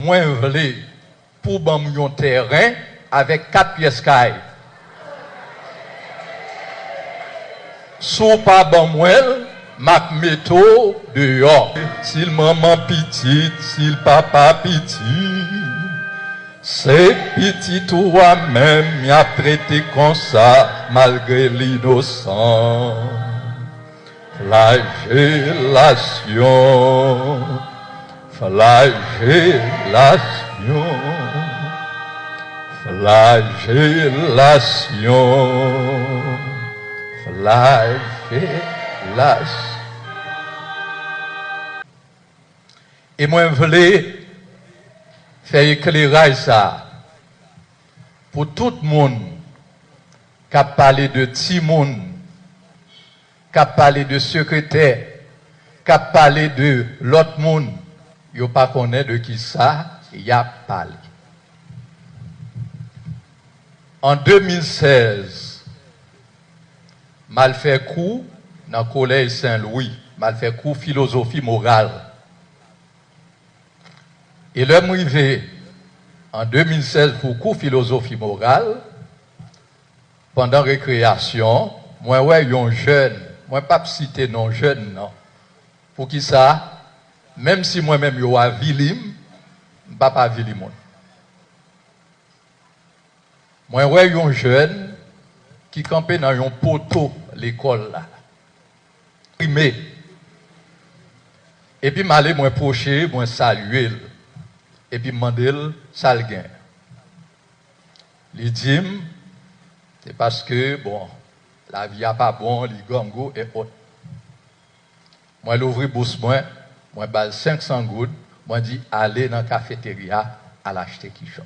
Moi, je voulais pour un terrain avec 4 pièces caille. Sous pas bon moi, ma métaux dehors. Si le maman petite, si le papa petit, c'est petit toi-même, y a traité comme ça, malgré l'innocent. Flagellation, flagellation, flagellation, flagellation. Et moi, je voulais faire éclairage ça pour tout le monde qui a parlé de Timoun, qui a parlé de secrétaire, qui a parlé de l'autre monde, il pas connaît de qui ça, il a parlé. En 2016, mal fait cours dans le collège Saint-Louis, mal fait cours philosophie morale. Et l'homme arrivé en 2016 pour cours philosophie morale, pendant récréation, moi ouais un jeune, moi pas citer non jeune non. Pour qui ça? Même si moi-même yo a vilim, pas vilimon. Moi ouais un jeune qui campait dans un poteau l'école là. Primé. Et puis m'aller moi procher, moi saluer et puis demander ça le gain. Il dit c'est parce que bon la vie a pas bon, les gango et autres. Moi l'ouvrir bourse moi balle 500 gouttes, moi dit aller dans la cafétéria à l'acheter quichon.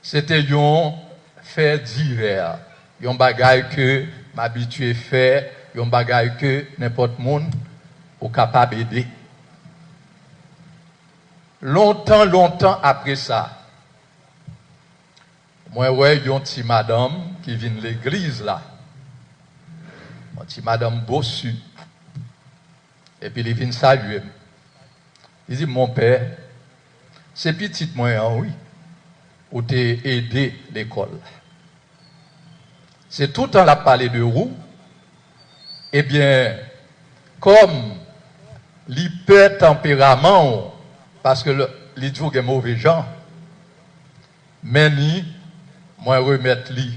C'était un fait divers, un bagage que m'habitué faire, un bagage que n'importe monde est capable d'aider. Longtemps après ça, moi ouais yon petit madame qui vient de l'église là. Mon petit madame bossu. Et puis il vient saluer. Il dit mon père, c'est petit moi oui, ou t'es aidé l'école. C'est tout le temps la parler de roue. Eh bien, comme l'hyper tempérament, parce que les jours est mauvais gens, mais ni moi remettre lui,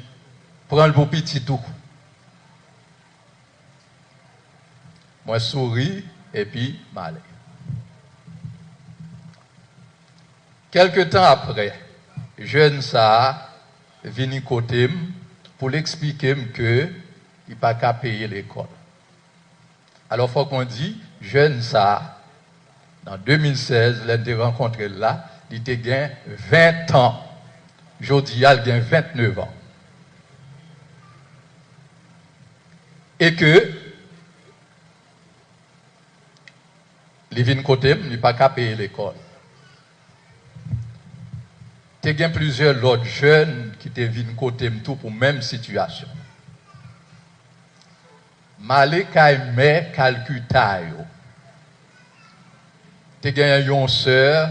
prendre le petit tout. Moi souris et puis m'aller. Quelque temps après, jeune ça venu côté pour l'expliquer que il pas qu'à payer l'école. Alors faut qu'on dit jeune ça en 2016, l'ai rencontré là, il était gain 20 ans. Jodi, il a 29 ans. Et que les vins côté, il pas qu'à payer l'école. Il y a plusieurs autres jeunes qui te viennent côté tout pour même situation. Malé kaime calcutayo. Tu as une sœur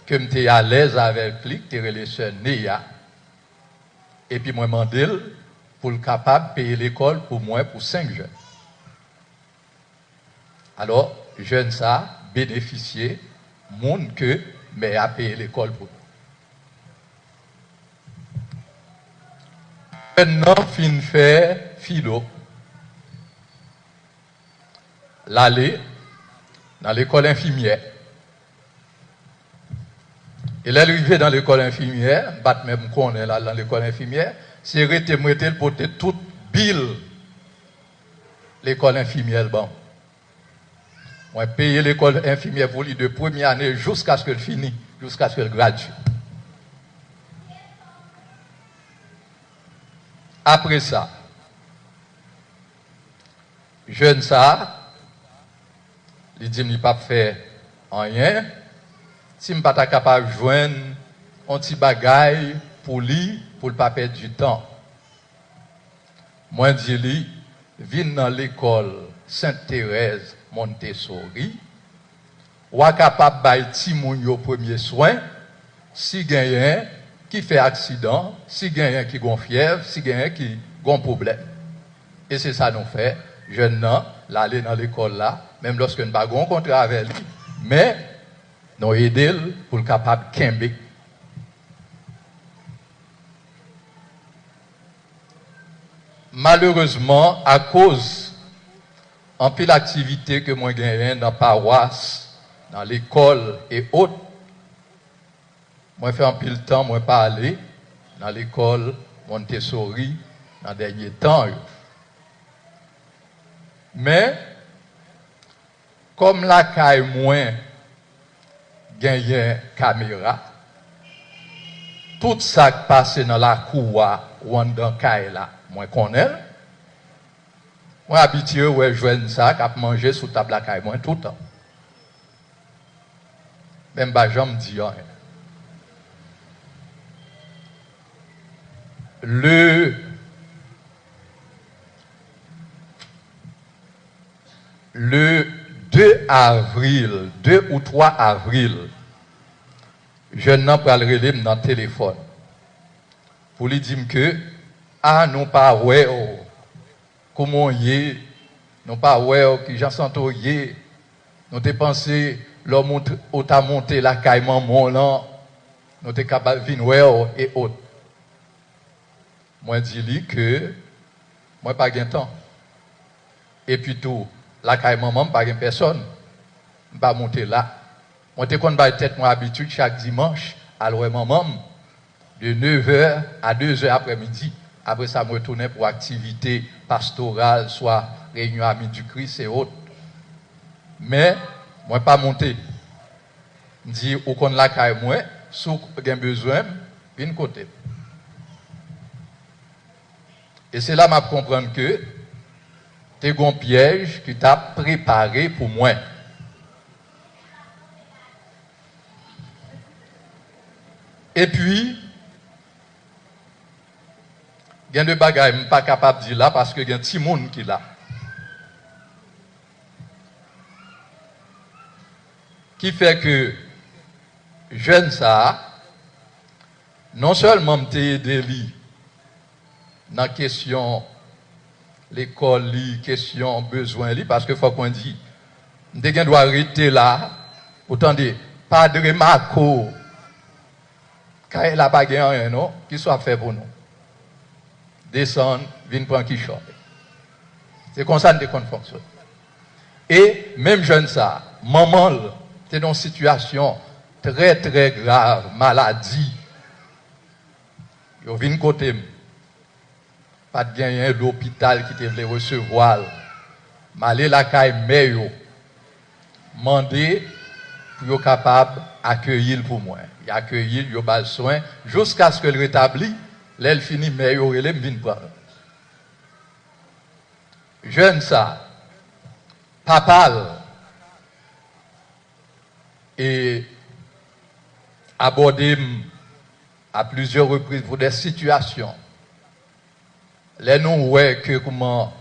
que tu es à l'aise avec lui, tu es les sœurs Néa. Et puis moi, je demande pour le capable de payer l'école pour moi, pour 5 jeunes. Alors, jeunes ça, bénéficier, monde que, mais à payer l'école pour nous. Maintenant, fin fait philo. L'aller dans l'école infirmière. Et là, arrivé dans l'école infirmière, bat même qu'on est là dans l'école infirmière, c'est arrêté pour toute bille l'école infirmière. Bon. On a payé l'école infirmière pour lui de première année jusqu'à ce qu'elle finisse, jusqu'à ce qu'elle gradue. Après ça, jeune ça, il dit qu'il n'a pas fait rien. Si je ne suis pas capable de joindre un petit bagaille pour lui, pour ne pas perdre du temps. Moi, je dis, viens dans l'école Sainte-Thérèse Montessori ou capable de ti moun yo premier soin, si gagnent qui fait accident, si gagnent qui gon fièvre, si gagnent qui gon problème. Et c'est ça nous fait, jeunes nan, l'aller dans l'école là, même lorsque nous pas gon contrat avec lui, mais nous aider pour le capable kembe. Malheureusement, à cause en pile activité que moi gagne dans la paroisse, dans l'école et autres, moi fais un pile temps, moi pas aller dans l'école Montessori dans les derniers temps. Mais, comme la caille moins gagne caméra, tout ça qui passe dans la cour ou dans la caille là, moi connais. Moi habitué ouais joindre ça à manger sous table la caille moi tout le temps. Même pas j'en me dis rien. Le 2 avril, 2 ou 3 avril, je n'ai pas le relais dans le téléphone pour lui dire que non pas ouais comment y est, non pas ouais qui j'en sens y est, nous t'ai pensé l'homme où t'a monté la caille maman là, nous t'ai capable venir ouais et autres. Moi dis lui que moi pas gain temps. Et puis tout la caille maman pas gain personne. Pas monter là. Moi t'ai qu'on ba tête moi habitude chaque dimanche à l'oué maman de 9h à 2h après-midi. Après ça me retournais pour activité pastorale soit réunion amis du Christ et autres. Mais moi pas monter. Dit ou qu'on la caille moi sous gain besoin une côté. Et c'est là que je comprends que tu as un piège qui t'a préparé pour moi. Et puis, il y a des bagages que je ne suis pas capable de dire là parce qu'il y a un petit monde qui est là. Qui fait que, jeune ça, non seulement m'ai aidé dans la question l'école, question besoin, parce que faut qu'on dise, nous devons arrêter là, autant dire, Padre Marco, quand il n'a pas gagné rien, non, qu'il soit fait pour nous. Descendre, venir prendre qui chope. C'est comme ça que nous fonctionne. Et même jeune ça, maman, c'est dans une situation très très grave, maladie. Ils viennent côté. Pas de gagner l'hôpital qui te voulait recevoir. M'aller la caille meilleur. Demander pour être capable d'accueillir pour moi. Il accueillir, il a soin jusqu'à ce que le rétablit, l'elle finit meilleur et l'elle vient prendre. Jeune ça, papa et abordé à plusieurs reprises pour des situations. Les nous ouais que comment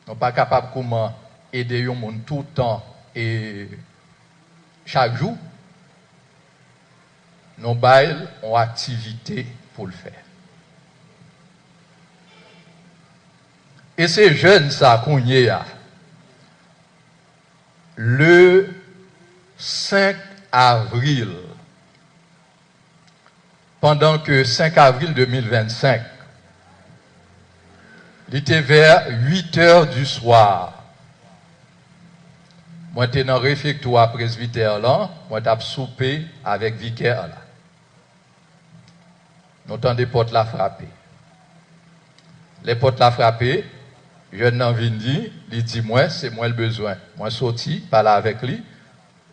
nous pas capable comment aider le monde tout le temps et chaque jour nous bail ont activité pour le faire. Et ces jeunes ça qu'on y a le 5 avril pendant que 5 avril 2025 il était vers 8h du soir. Moi, j'étais dans le réfectoire presbytère là, moi, j'ai soupé avec vicaire là. Nous avons des portes la frapper. Les portes la frapper, je n'en viens dire, il dit, moi, c'est moi le besoin. Moi, sorti, parler avec lui,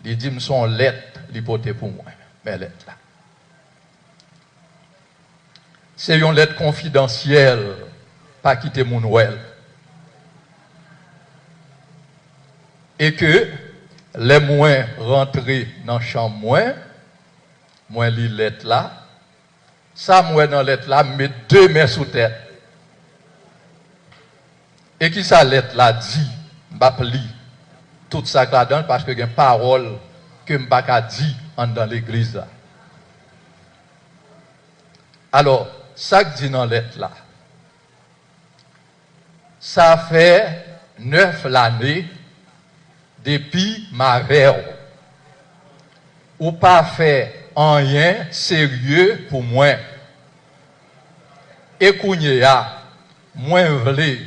il dit, me son lettre, il porte pour moi. Mais lettre là. C'est une lettre confidentielle. Pas quitter mon ouel. Et que les moins rentrés dans la chambre, moins lis lettre là, ça, moi dans lettre là, met 2 mains sous tête. Et qui ça lettre là dit, m'a pli tout ça là-dedans parce que il y a une parole que je n'ai pas dit dans l'église là. Alors, ça que dit dans la lettre là, ça fait 9 années depuis ma veille. Ou pas fait rien sérieux pour moi. Et kounya, moi vle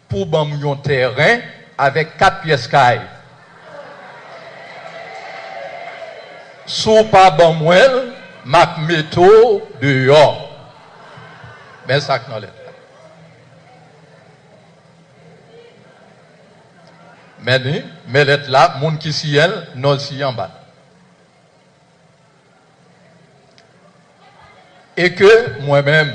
pour ban un terrain avec 4 pièces caille. Sous pas ban moi, m'a metto dehors. Mais ça que non lettre. Mais lettre là, moun qui si elle, non si en bas. Et que moi-même,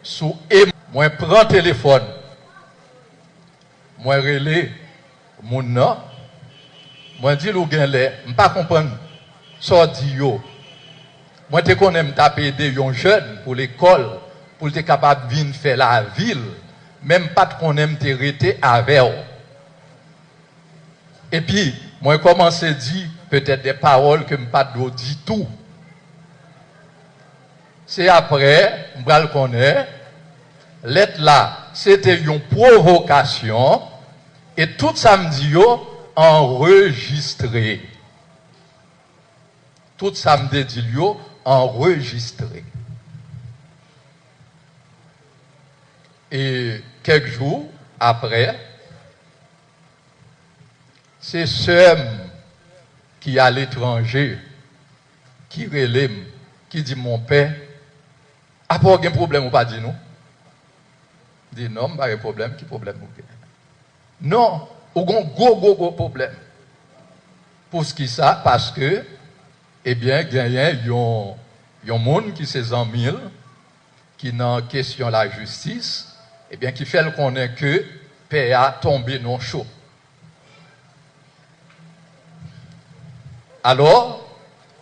sous et moi prends téléphone, moi relais mon nom, moi dis ou gen lè, m'pas comprendre sorti yo. Moi te connais m'taper aider un jeune pour l'école, pour être capable de venir faire la ville, même pas de connais m'te rete avec. Et puis moi commencé à dire peut-être des paroles que m'pas dit tout. C'est après, je le connais, lettre là, c'était une provocation, et tout samedi, enregistré. Tout samedi, enregistré. Et quelques jours après, c'est Sem qui est à l'étranger, qui relève, qui dit mon père, a pas aucun problème ou pas dit nous? Dit non, pas de problème, qui problème ou bien? Non, ou un gros problème. Pour ce qui ça, parce que, eh bien, il y a un monde qui s'est en mille, qui n'a question la justice, eh bien, qui fait le connaître que paix a tombé non chaud. Alors,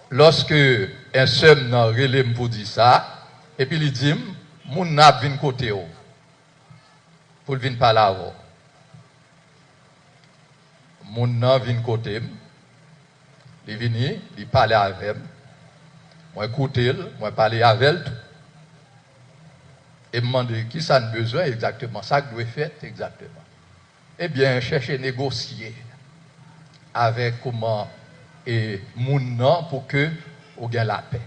lorsque un seul n'a relève pour dire ça, et puis il dit, mon n'a vient côté haut. Pour venir parler avant. Mon n'a vient côté. Il vient, il parle avec. Moi écouter, moi parler avec elle. Et me demander qui ça a besoin exactement, ça que doit faire exactement. Eh bien, chercher à négocier avec comment et mon nom pour que on gagne la paix.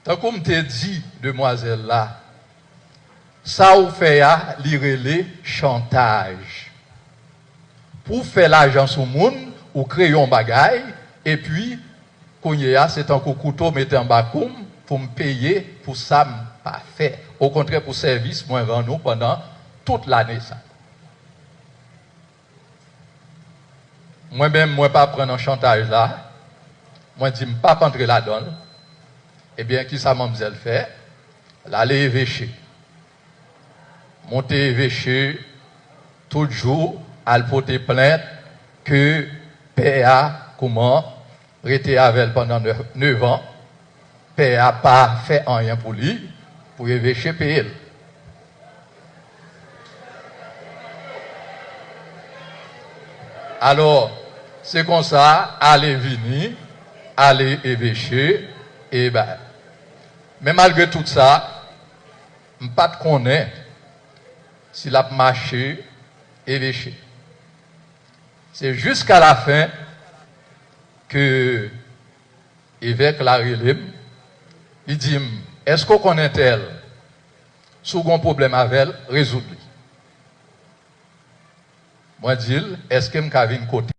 Tant comme te dit, demoiselle là, ça ou fait à lire chantage. Pour faire l'argent sur le monde, ou créer un bagaille, et puis, c'est un couteau mettre en bas pour me payer pour ça, pas fait. Au contraire, pour service, moi, rend nous pendant toute l'année ça. Moi-même, moi, pas prendre un chantage là. Moi, je dis, pas rentrer là-dedans. Eh bien, qui ça, mademoiselle fait? L'aller évêcher. Monter évêcher, tout jour, à porter plainte que PA, comment, rester avec elle pendant 9 ans, PA pas fait rien pour lui, pour évêcher payer. Alors, c'est comme ça, aller venir, aller évêcher, et ben, mais malgré tout ça, je ne pas connaître s'il a marché, évêché. C'est jusqu'à la fin que l'évêque la relève, il dit, est-ce qu'on connaît elle? Si on a un problème avec elle, résoudre. Moi, je dis, est-ce que je vais côté?